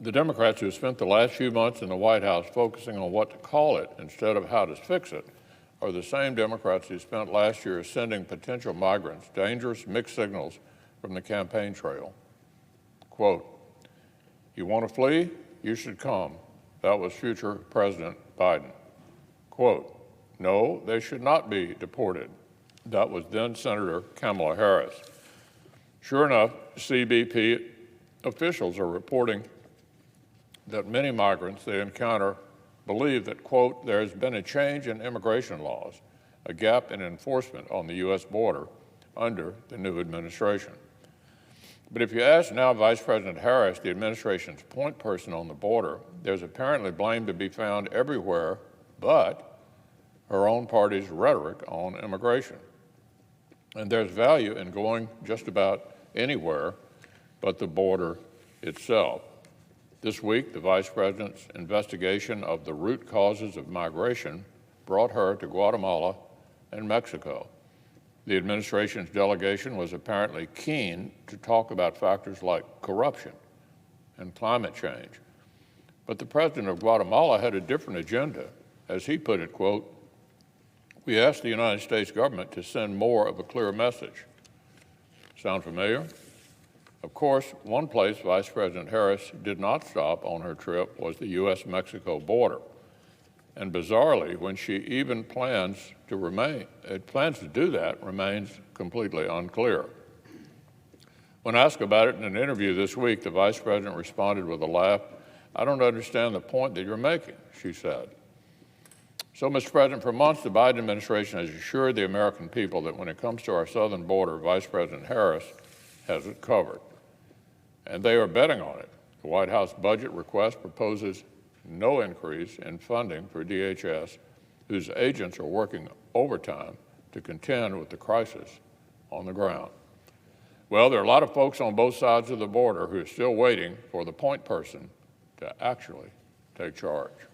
The Democrats who spent the last few months in the White House focusing on what to call it instead of how to fix it are the same Democrats who spent last year sending potential migrants dangerous mixed signals from the campaign trail. Quote, "You want to flee? You should come." That was future President Biden. Quote, "No, they should not be deported." That was then Senator Kamala Harris. Sure enough, CBP officials are reporting that many migrants they encounter believe that, quote, "there has been a change in immigration laws, a gap in enforcement on the U.S. border under the new administration." But if you ask now Vice President Harris, the administration's point person on the border, there's apparently blame to be found everywhere but her own party's rhetoric on immigration. And there's value in going just about anywhere but the border itself. This week, the Vice President's investigation of the root causes of migration brought her to Guatemala and Mexico. The administration's delegation was apparently keen to talk about factors like corruption and climate change. But the president of Guatemala had a different agenda. As he put it, quote, "We asked the United States government to send more of a clear message." Sound familiar? Of course, one place Vice President Harris did not stop on her trip was the U.S. Mexico border. And bizarrely, when she even plans to do that remains completely unclear. When asked about it in an interview this week, the Vice President responded with a laugh, "I don't understand the point that you're making," she said. So, Mr. President, for months, the Biden administration has assured the American people that when it comes to our southern border, Vice President Harris has it covered. And they are betting on it. The White House budget request proposes no increase in funding for DHS, whose agents are working overtime to contend with the crisis on the ground. Well, there are a lot of folks on both sides of the border who are still waiting for the point person to actually take charge.